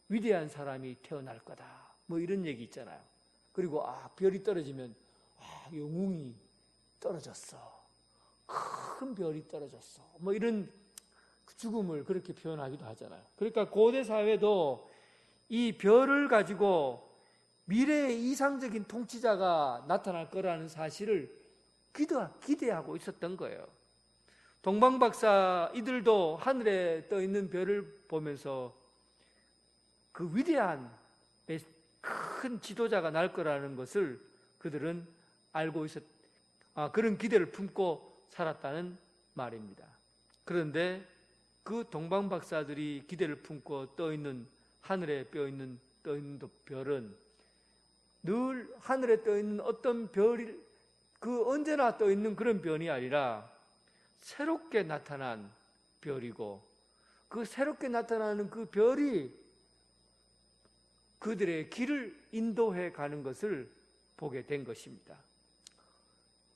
위대한 사람이 태어날 거다, 뭐 이런 얘기 있잖아요. 그리고 별이 떨어지면 영웅이 떨어졌어, 큰 별이 떨어졌어, 뭐 이런 죽음을 그렇게 표현하기도 하잖아요. 그러니까 고대 사회도 이 별을 가지고 미래의 이상적인 통치자가 나타날 거라는 사실을 기대하고 있었던 거예요. 동방박사 이들도 하늘에 떠 있는 별을 보면서 그 위대한 큰 지도자가 날 거라는 것을 그들은 알고 그런 기대를 품고 살았다는 말입니다. 그런데 그 동방박사들이 기대를 품고 떠 있는 하늘에 떠 있는 별은 늘 하늘에 떠 있는 어떤 별이 언제나 떠 있는 그런 별이 아니라 새롭게 나타난 별이고, 그 새롭게 나타나는 그 별이 그들의 길을 인도해 가는 것을 보게 된 것입니다.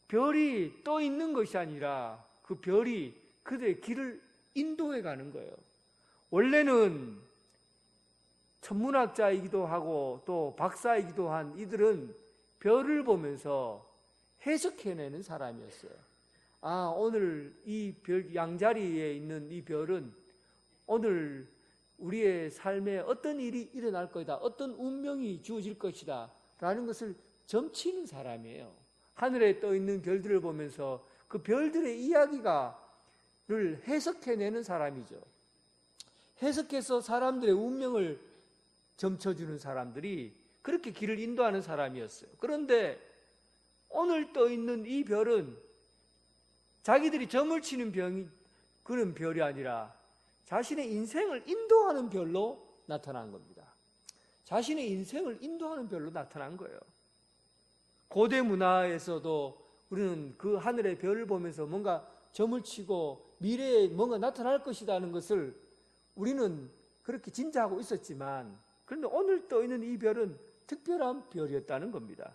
별이 떠 있는 것이 아니라 그 별이 그들의 길을 인도해 가는 거예요. 원래는 천문학자이기도 하고 또 박사이기도 한 이들은 별을 보면서 해석해내는 사람이었어요. 오늘 이 별 양자리에 있는 이 별은 오늘 우리의 삶에 어떤 일이 일어날 것이다, 어떤 운명이 주어질 것이다 라는 것을 점치는 사람이에요. 하늘에 떠 있는 별들을 보면서 그 별들의 이야기를 해석해내는 사람이죠. 해석해서 사람들의 운명을 점쳐주는 사람들이 그렇게 길을 인도하는 사람이었어요. 그런데 오늘 떠 있는 이 별은 자기들이 점을 치는 그런 별이 아니라 자신의 인생을 인도하는 별로 나타난 겁니다. 자신의 인생을 인도하는 별로 나타난 거예요. 고대 문화에서도 우리는 그 하늘의 별을 보면서 뭔가 점을 치고 미래에 뭔가 나타날 것이라는 것을 우리는 그렇게 진짜하고 있었지만, 그런데 오늘 떠 있는 이 별은 특별한 별이었다는 겁니다.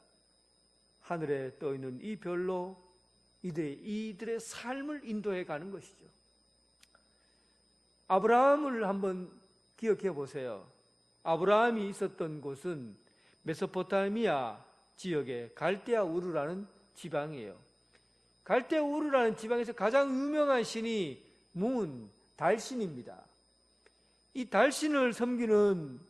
하늘에 떠 있는 이 별로 이들의 삶을 인도해 가는 것이죠. 아브라함을 한번 기억해 보세요. 아브라함이 있었던 곳은 메소포타미아 지역의 갈대아 우르라는 지방이에요. 갈대아 우르라는 지방에서 가장 유명한 신이 문, 달신입니다. 이 달신을 섬기는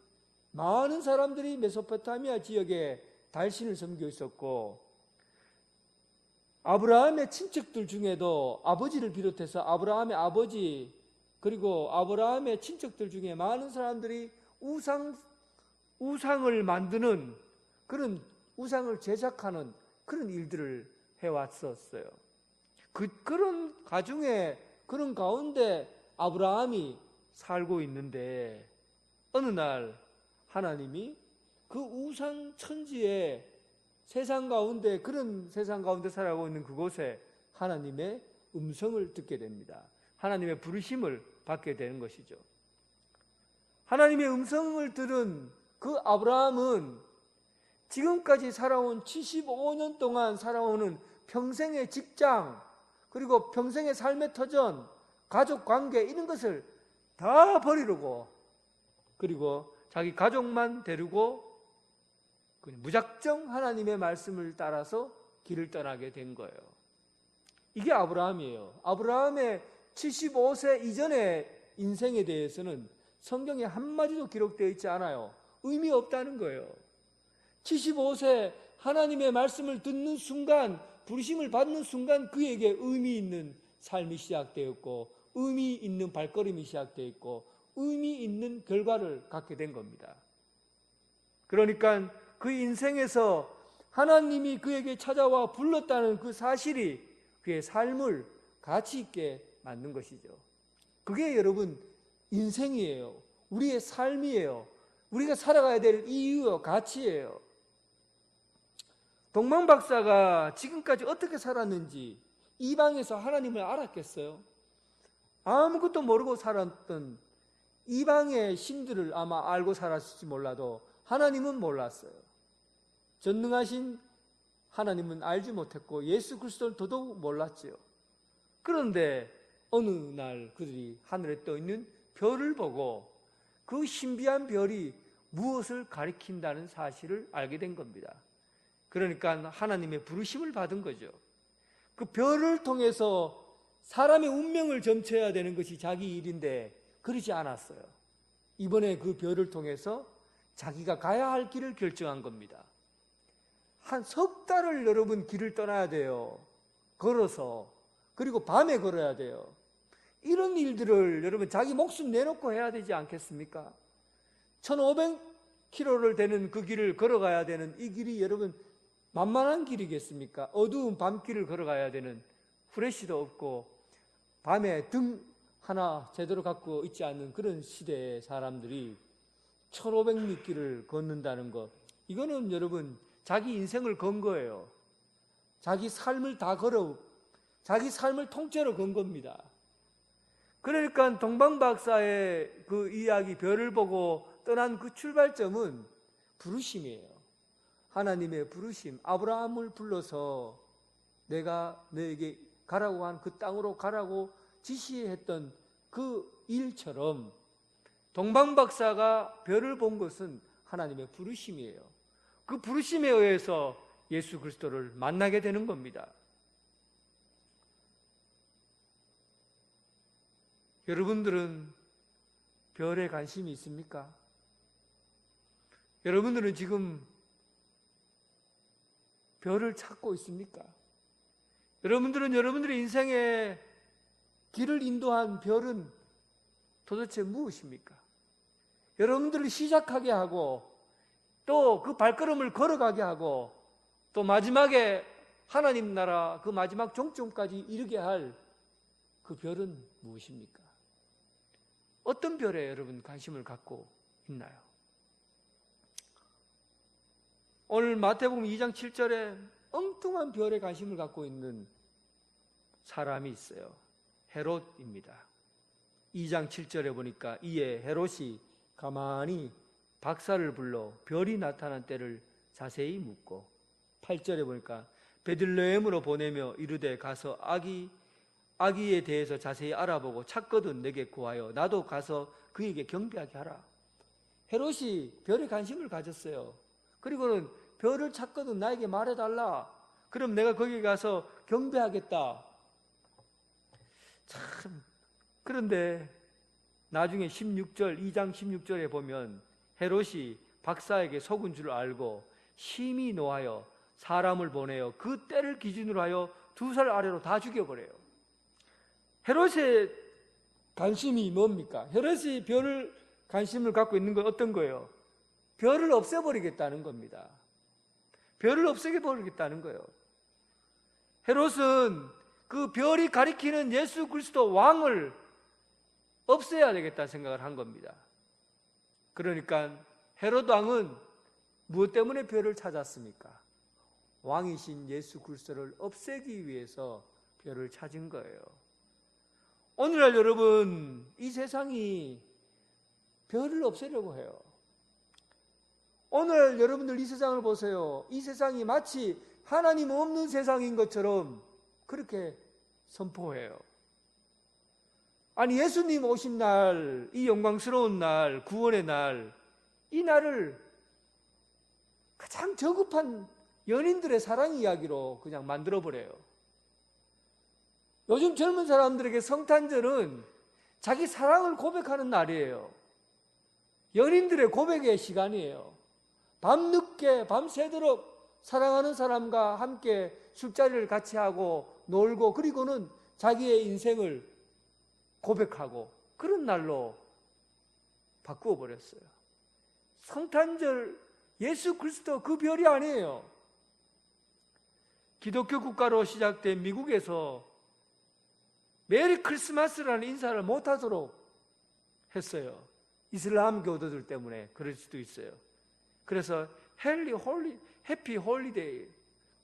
많은 사람들이 메소포타미아 지역에 달신을 섬기고 있었고, 아브라함의 친척들 중에도 아버지를 비롯해서 아브라함의 아버지 그리고 아브라함의 친척들 중에 많은 사람들이 우상을 만드는, 그런 우상을 제작하는 그런 일들을 해왔었어요. 그런 가중에, 그런 가운데 아브라함이 살고 있는데, 어느 날 하나님이 그 우상 천지에 세상 가운데, 그런 세상 가운데 살아가고 있는 그곳에 하나님의 음성을 듣게 됩니다. 하나님의 부르심을 받게 되는 것이죠. 하나님의 음성을 들은 그 아브라함은 지금까지 살아온 75년 동안 살아오는 평생의 직장, 그리고 평생의 삶의 터전, 가족 관계, 이런 것을 다 버리고, 그리고 자기 가족만 데리고 무작정 하나님의 말씀을 따라서 길을 떠나게 된 거예요. 이게 아브라함이에요. 아브라함의 75세 이전의 인생에 대해서는 성경에 한마디도 기록되어 있지 않아요. 의미 없다는 거예요. 75세 하나님의 말씀을 듣는 순간, 부르심을 받는 순간 그에게 의미 있는 삶이 시작되었고, 의미 있는 발걸음이 시작되었고, 의미 있는 결과를 갖게 된 겁니다. 그러니까 그 인생에서 하나님이 그에게 찾아와 불렀다는 그 사실이 그의 삶을 가치 있게 만든 것이죠. 그게 여러분 인생이에요. 우리의 삶이에요. 우리가 살아가야 될 이유요, 가치예요. 동방 박사가 지금까지 어떻게 살았는지 이방에서 하나님을 알았겠어요? 아무것도 모르고 살았던 이방의 신들을 아마 알고 살았을지 몰라도 하나님은 몰랐어요. 전능하신 하나님은 알지 못했고 예수 그리스도를 더더욱 몰랐지요. 그런데 어느 날 그들이 하늘에 떠 있는 별을 보고 그 신비한 별이 무엇을 가리킨다는 사실을 알게 된 겁니다. 그러니까 하나님의 부르심을 받은 거죠. 그 별을 통해서 사람의 운명을 점쳐야 되는 것이 자기 일인데 그러지 않았어요. 이번에 그 별을 통해서 자기가 가야 할 길을 결정한 겁니다. 한 석 달을 여러분 길을 떠나야 돼요. 걸어서. 그리고 밤에 걸어야 돼요. 이런 일들을 여러분 자기 목숨 내놓고 해야 되지 않겠습니까? 1500km를 되는 그 길을 걸어가야 되는 이 길이 여러분 만만한 길이겠습니까? 어두운 밤길을 걸어가야 되는, 후레쉬도 없고 밤에 등 하나 제대로 갖고 있지 않는 그런 시대의 사람들이 1500리길을 걷는다는 것, 이거는 여러분 자기 인생을 건 거예요. 자기 삶을 다 걸어, 자기 삶을 통째로 건 겁니다. 그러니까 동방박사의 그 이야기, 별을 보고 떠난 그 출발점은 부르심이에요. 하나님의 부르심, 아브라함을 불러서 내가 너에게 가라고 한 그 땅으로 가라고 지시했던 그 일처럼 동방박사가 별을 본 것은 하나님의 부르심이에요. 그 부르심에 의해서 예수 그리스도를 만나게 되는 겁니다. 여러분들은 별에 관심이 있습니까? 여러분들은 지금 별을 찾고 있습니까? 여러분들은 여러분들의 인생에 길을 인도한 별은 도대체 무엇입니까? 여러분들을 시작하게 하고 또 그 발걸음을 걸어가게 하고 또 마지막에 하나님 나라 그 마지막 종점까지 이르게 할 그 별은 무엇입니까? 어떤 별에 여러분 관심을 갖고 있나요? 오늘 마태복음 2장 7절에 엉뚱한 별에 관심을 갖고 있는 사람이 있어요. 헤롯입니다. 2장 7절에 보니까 이에 헤롯이 가만히 박사를 불러 별이 나타난 때를 자세히 묻고 8절에 보니까 베들레헴으로 보내며 이르되 가서 아기에 대해서 자세히 알아보고 찾거든 내게 구하여 나도 가서 그에게 경배하게 하라. 헤롯이 별에 관심을 가졌어요. 그리고는 별을 찾거든 나에게 말해달라. 그럼 내가 거기 가서 경배하겠다. 참, 그런데 나중에 2장 16절에 보면 헤롯이 박사에게 속은 줄 알고 심히 노하여 사람을 보내어 그 때를 기준으로 하여 2살 아래로 다 죽여버려요. 헤롯의 관심이 뭡니까? 헤롯이 별을 관심을 갖고 있는 건 어떤 거예요? 별을 없애버리겠다는 겁니다. 별을 없애버리겠다는 거예요. 헤롯은 그 별이 가리키는 예수 그리스도 왕을 없애야 되겠다 생각을 한 겁니다. 그러니까 헤롯 왕은 무엇 때문에 별을 찾았습니까? 왕이신 예수 그리스도를 없애기 위해서 별을 찾은 거예요. 오늘날 여러분, 이 세상이 별을 없애려고 해요. 오늘 여러분들 이 세상을 보세요. 이 세상이 마치 하나님 없는 세상인 것처럼 그렇게 선포해요. 아니, 예수님 오신 날, 이 영광스러운 날, 구원의 날, 이 날을 가장 저급한 연인들의 사랑 이야기로 그냥 만들어버려요. 요즘 젊은 사람들에게 성탄절은 자기 사랑을 고백하는 날이에요. 연인들의 고백의 시간이에요. 밤늦게 밤새도록 사랑하는 사람과 함께 술자리를 같이 하고 놀고 그리고는 자기의 인생을 고백하고 그런 날로 바꾸어 버렸어요. 성탄절 예수 그리스도 그 별이 아니에요. 기독교 국가로 시작된 미국에서 메리 크리스마스라는 인사를 못하도록 했어요. 이슬람 교도들 때문에 그럴 수도 있어요. 그래서 해피 홀리데이,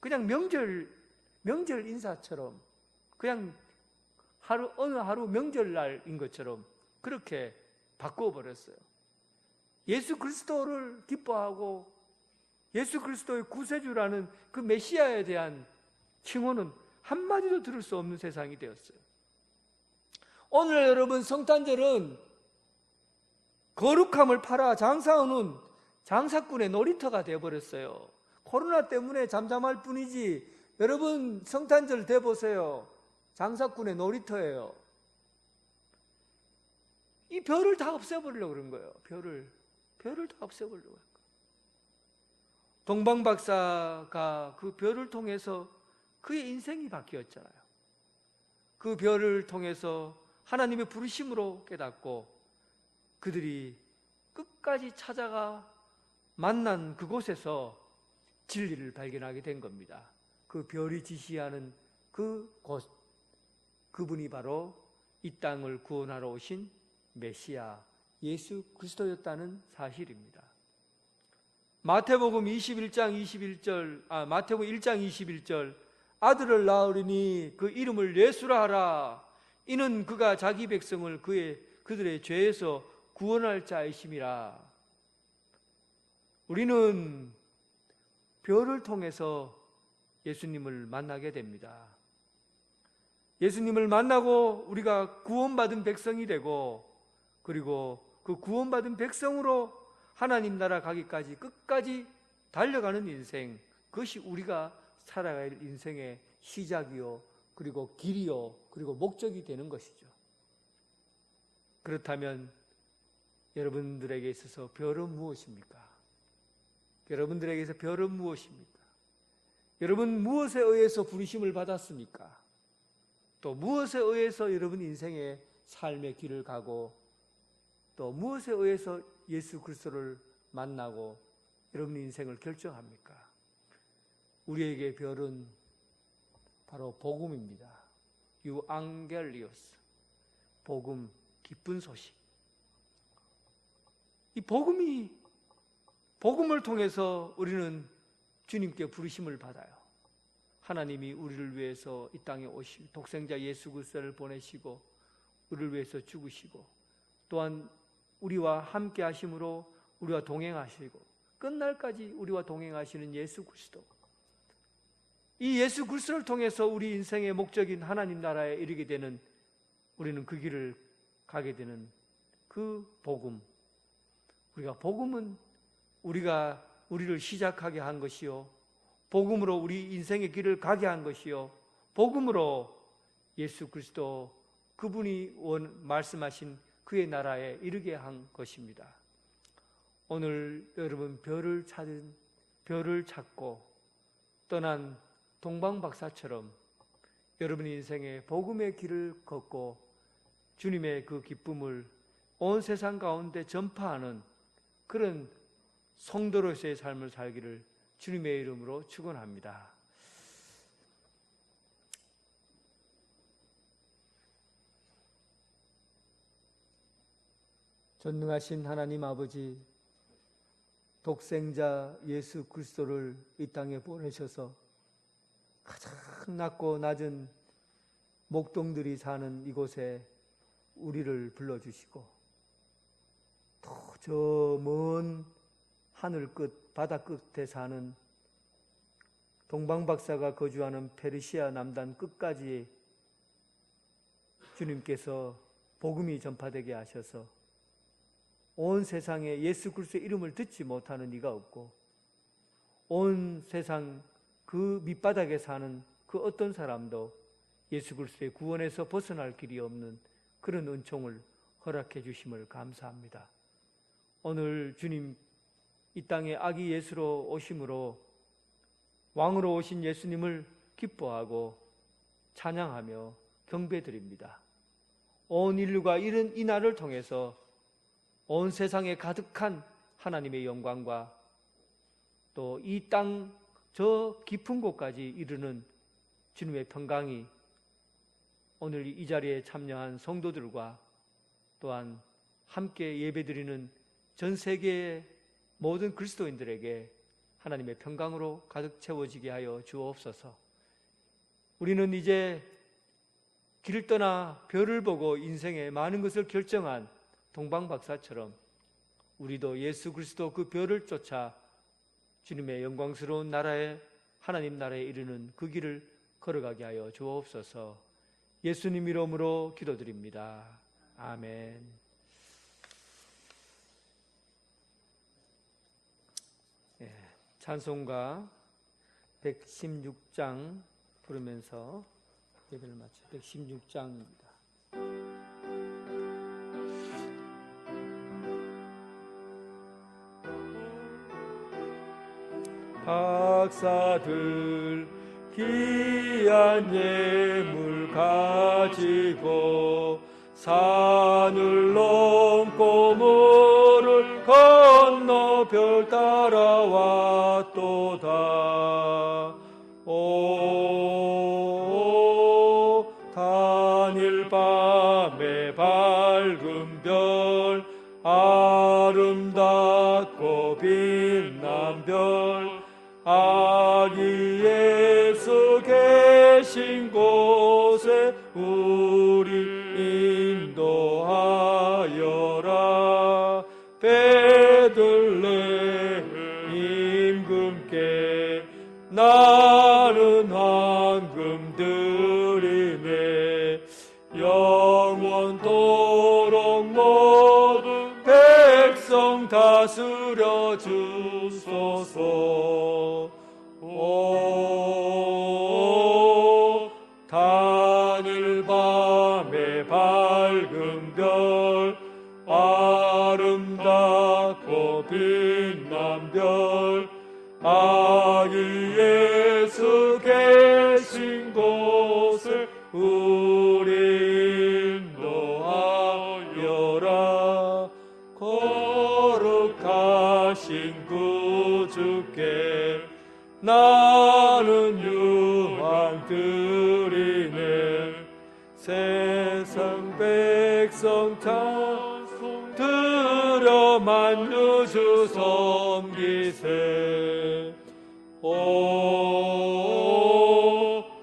그냥 명절 인사처럼 그냥 어느 하루 명절날인 것처럼 그렇게 바꾸어 버렸어요. 예수 그리스도를 기뻐하고 예수 그리스도의 구세주라는 그 메시아에 대한 칭호는 한마디도 들을 수 없는 세상이 되었어요. 오늘 여러분, 성탄절은 거룩함을 팔아 장사하는 장사꾼의 놀이터가 되어버렸어요. 코로나 때문에 잠잠할 뿐이지 여러분 성탄절 돼보세요. 장사꾼의 놀이터예요. 이 별을 다 없애버리려고 그런 거예요. 별을 다 없애버리려고 그런 거예요. 동방박사가 그 별을 통해서 그의 인생이 바뀌었잖아요. 그 별을 통해서 하나님의 부르심으로 깨닫고 그들이 끝까지 찾아가 만난 그곳에서 진리를 발견하게 된 겁니다. 그 별이 지시하는 그분이 바로 이 땅을 구원하러 오신 메시아 예수 그리스도였다는 사실입니다. 마태복음 1장 21절 아들을 낳으리니 그 이름을 예수라 하라. 이는 그가 자기 백성을 그들의 죄에서 구원할 자이심이라. 우리는 별을 통해서 예수님을 만나게 됩니다. 예수님을 만나고 우리가 구원받은 백성이 되고 그리고 그 구원받은 백성으로 하나님 나라 가기까지 끝까지 달려가는 인생, 그것이 우리가 살아갈 인생의 시작이요 그리고 길이요 그리고 목적이 되는 것이죠. 그렇다면 여러분들에게 있어서 별은 무엇입니까? 여러분들에게서 별은 무엇입니까? 여러분 무엇에 의해서 부르심을 받았습니까? 또 무엇에 의해서 여러분 인생의 삶의 길을 가고 또 무엇에 의해서 예수 그리스도를 만나고 여러분 인생을 결정합니까? 우리에게 별은 바로 복음입니다. 유앙겔리오스, 복음, 기쁜 소식. 이 복음을 통해서 우리는 주님께 부르심을 받아요. 하나님이 우리를 위해서 이 땅에 오시고 독생자 예수 그리스도를 보내시고 우리를 위해서 죽으시고 또한 우리와 함께 하심으로 우리와 동행하시고 끝날까지 우리와 동행하시는 예수 그리스도. 이 예수 그리스도를 통해서 우리 인생의 목적인 하나님 나라에 이르게 되는, 우리는 그 길을 가게 되는 그 복음. 복음은 우리가 우리를 시작하게 한 것이요, 복음으로 우리 인생의 길을 가게 한 것이요, 복음으로 예수 그리스도 그분이 말씀하신 그의 나라에 이르게 한 것입니다. 오늘 여러분 별을 찾고 떠난 동방박사처럼 여러분 인생의 복음의 길을 걷고 주님의 그 기쁨을 온 세상 가운데 전파하는 그런 성도로서의 삶을 살기를 주님의 이름으로 축원합니다. 전능하신 하나님 아버지, 독생자 예수 그리스도를 이 땅에 보내셔서 가장 낮고 낮은 목동들이 사는 이곳에 우리를 불러주시고 또 저 먼 하늘 끝 바다 끝에 사는 동방박사가 거주하는 페르시아 남단 끝까지 주님께서 복음이 전파되게 하셔서 온 세상에 예수 그리스도의 이름을 듣지 못하는 이가 없고 온 세상 그 밑바닥에 사는 그 어떤 사람도 예수 그리스도의 구원에서 벗어날 길이 없는 그런 은총을 허락해 주심을 감사합니다. 오늘 주님 이 땅에 아기 예수로 오심으로 왕으로 오신 예수님을 기뻐하고 찬양하며 경배드립니다. 온 인류가 이런 이 날을 통해서 온 세상에 가득한 하나님의 영광과 또 이 땅 저 깊은 곳까지 이르는 주님의 평강이 오늘 이 자리에 참여한 성도들과 또한 함께 예배드리는 전 세계의 모든 그리스도인들에게 하나님의 평강으로 가득 채워지게 하여 주옵소서. 우리는 이제 길을 떠나 별을 보고 인생의 많은 것을 결정한 동방박사처럼 우리도 예수 그리스도 그 별을 쫓아 주님의 영광스러운 나라에, 하나님 나라에 이르는 그 길을 걸어가게 하여 주옵소서. 예수님 이름으로 기도드립니다. 아멘. 찬송가 116장 부르면서 예배를 마쳐. 116장입니다. 박사들 귀한 예물 가지고 산을 넘고 물을 건너 별 따라왔도다. 오 단일 밤의 밝은 별, 아름답고 빛난 별, 아기 예수 계신 곳에 우리 인도하여라. 베들레헴 임금께 나는 황금 드리네. 영원토록 모든 백성 다스려 주소서. 오 단일 밤의 밝은 별, 아름다운 드리네. 세상 백성 찬송 들어 만유주 섬기세. 오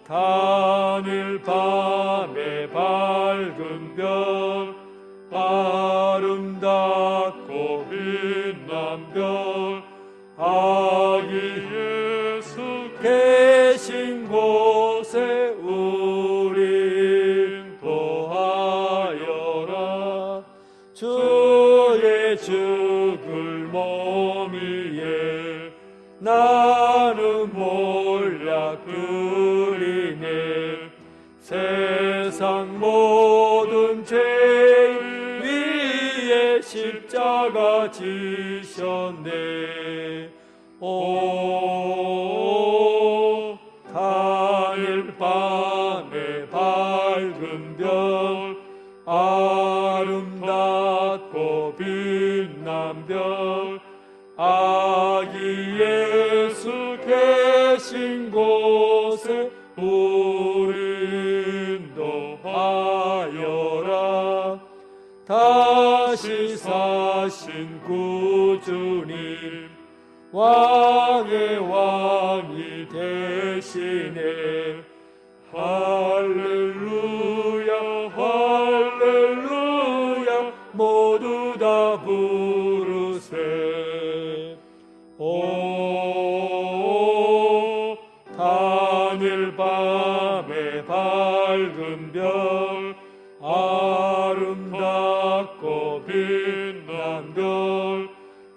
단일 밤에 밝은 별 아름답고 빛난 별 아기 예수 계신 곳에 우린 도하여라. 주의 죽을 몸 위에 나는 몰약 드리네. 세상 모든 죄 위에 십자가 지셨네. 오 단일 밤에 밝은 별 아름답고 빛난 별 아기 예수 계신 곳에 우린 도하여라. 다시 사신 구주님 왕의 왕이 되시네. 할렐루야 할렐루야 모두 다 부르세. 오 단일 밤에 밝은 별 아름답고 빛난 별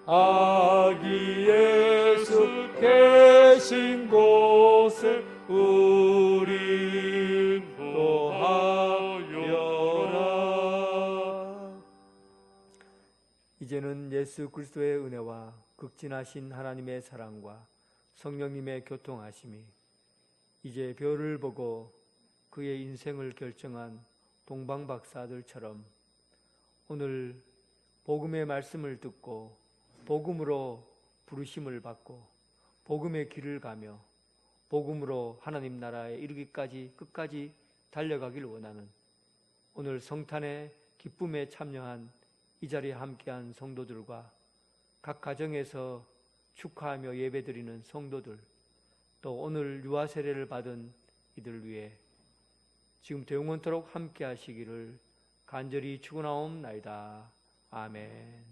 아기 예수 계신 곳에 우린 도하여라. 이제는 예수 그리스도의 은혜와 극진하신 하나님의 사랑과 성령님의 교통하심이 이제 별을 보고 그의 인생을 결정한 동방박사들처럼 오늘 복음의 말씀을 듣고 복음으로 부르심을 받고 복음의 길을 가며 복음으로 하나님 나라에 이르기까지 끝까지 달려가길 원하는 오늘 성탄의 기쁨에 참여한 이 자리에 함께한 성도들과 각 가정에서 축하하며 예배드리는 성도들, 또 오늘 유아 세례를 받은 이들 위해 지금부터 영원토록 함께 하시기를 간절히 축원하옵나이다. 아멘.